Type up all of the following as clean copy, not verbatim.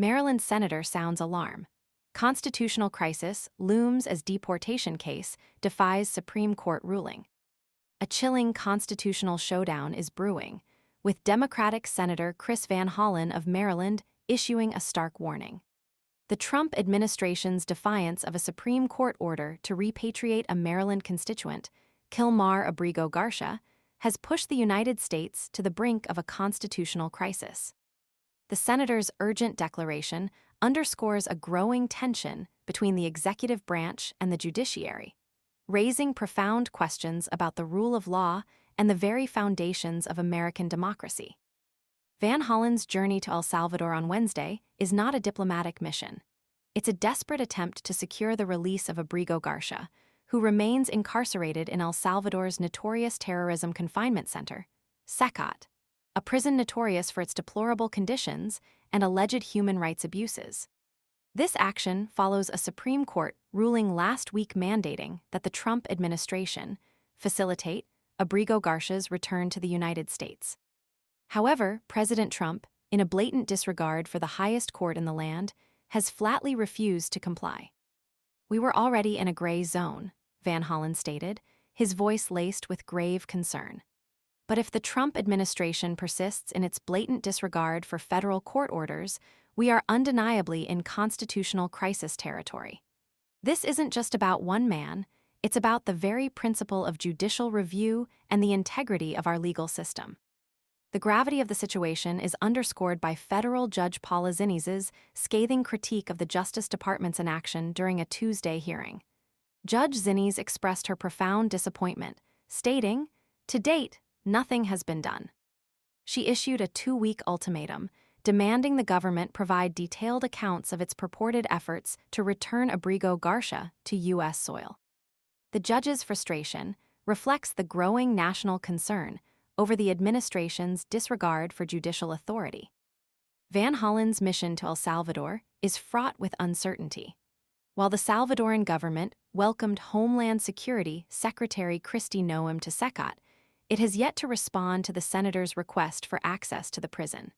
Maryland senator sounds alarm. Constitutional crisis looms as deportation case defies Supreme Court ruling. A chilling constitutional showdown is brewing, with Democratic Senator Chris Van Hollen of Maryland issuing a stark warning. The Trump administration's defiance of a Supreme Court order to repatriate a Maryland constituent, Kilmar Ábrego García, has pushed the United States to the brink of a constitutional crisis. The senator's urgent declaration underscores a growing tension between the executive branch and the judiciary, raising profound questions about the rule of law and the very foundations of American democracy. Van Hollen's journey to El Salvador on Wednesday is not a diplomatic mission. It's a desperate attempt to secure the release of Ábrego García, who remains incarcerated in El Salvador's notorious terrorism confinement center, SECOT, a prison notorious for its deplorable conditions and alleged human rights abuses. This action follows a Supreme Court ruling last week mandating that the Trump administration facilitate Ábrego García's return to the United States. However, President Trump, in a blatant disregard for the highest court in the land, has flatly refused to comply. "We were already in a gray zone," Van Hollen stated, his voice laced with grave concern. But if the Trump administration persists in its blatant disregard for federal court orders, we are undeniably in constitutional crisis territory. This isn't just about one man, it's about the very principle of judicial review and the integrity of our legal system. The gravity of the situation is underscored by federal Judge Paula Zinni's scathing critique of the Justice Department's inaction during a Tuesday hearing. Judge Zinni's expressed her profound disappointment, stating, "To date, nothing has been done." She issued a 2-week ultimatum, demanding the government provide detailed accounts of its purported efforts to return Ábrego García to U.S. soil. The judge's frustration reflects the growing national concern over the administration's disregard for judicial authority. Van Hollen's mission to El Salvador is fraught with uncertainty. While the Salvadoran government welcomed Homeland Security Secretary Kristi Noem to SECOT, it has yet to respond to the senator's request for access to the prison.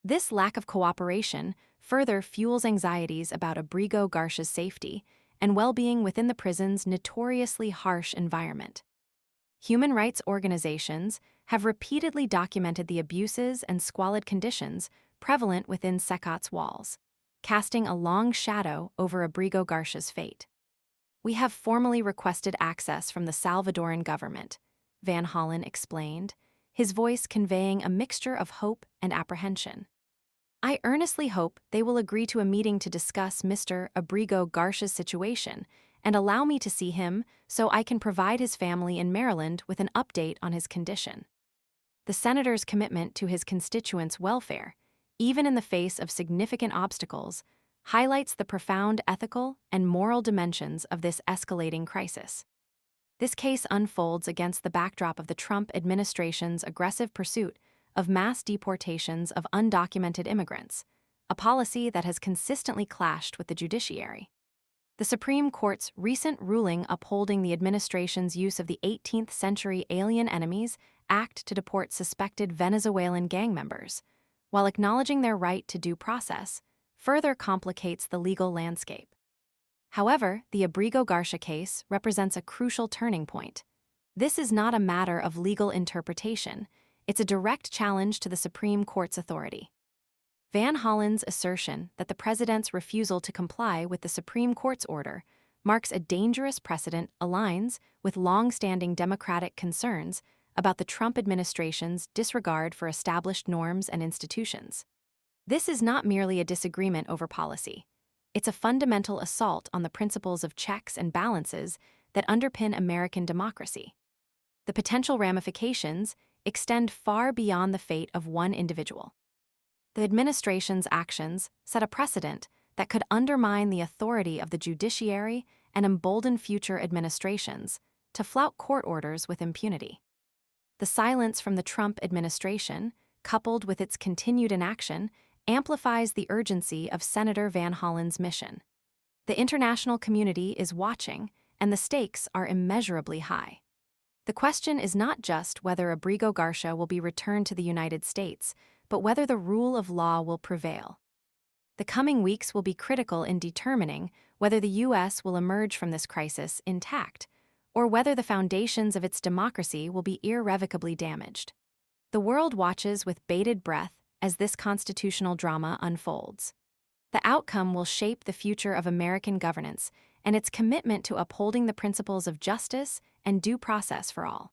This lack of cooperation further fuels anxieties about Ábrego García's safety and well-being within the prison's notoriously harsh environment. Human rights organizations have repeatedly documented the abuses and squalid conditions prevalent within SECOT's walls, casting a long shadow over Ábrego García's fate. "We have formally requested access from the Salvadoran government," Van Hollen explained, his voice conveying a mixture of hope and apprehension. "I earnestly hope they will agree to a meeting to discuss Mr. Ábrego García's situation and allow me to see him so I can provide his family in Maryland with an update on his condition." The senator's commitment to his constituents' welfare, even in the face of significant obstacles, highlights the profound ethical and moral dimensions of this escalating crisis. This case unfolds against the backdrop of the Trump administration's aggressive pursuit of mass deportations of undocumented immigrants, a policy that has consistently clashed with the judiciary. The Supreme Court's recent ruling upholding the administration's use of the 18th-century Alien Enemies Act to deport suspected Venezuelan gang members, while acknowledging their right to due process, further complicates the legal landscape. However, the Ábrego García case represents a crucial turning point. This is not a matter of legal interpretation, it's a direct challenge to the Supreme Court's authority. Van Hollen's assertion that the president's refusal to comply with the Supreme Court's order marks a dangerous precedent aligns with long-standing democratic concerns about the Trump administration's disregard for established norms and institutions. This is not merely a disagreement over policy. It's a fundamental assault on the principles of checks and balances that underpin American democracy. The potential ramifications extend far beyond the fate of one individual. The administration's actions set a precedent that could undermine the authority of the judiciary and embolden future administrations to flout court orders with impunity. The silence from the Trump administration, coupled with its continued inaction, amplifies the urgency of Senator Van Hollen's mission. The international community is watching, and the stakes are immeasurably high. The question is not just whether Ábrego García will be returned to the United States, but whether the rule of law will prevail. The coming weeks will be critical in determining whether the U.S. will emerge from this crisis intact, or whether the foundations of its democracy will be irrevocably damaged. The world watches with bated breath as this constitutional drama unfolds. The outcome will shape the future of American governance and its commitment to upholding the principles of justice and due process for all.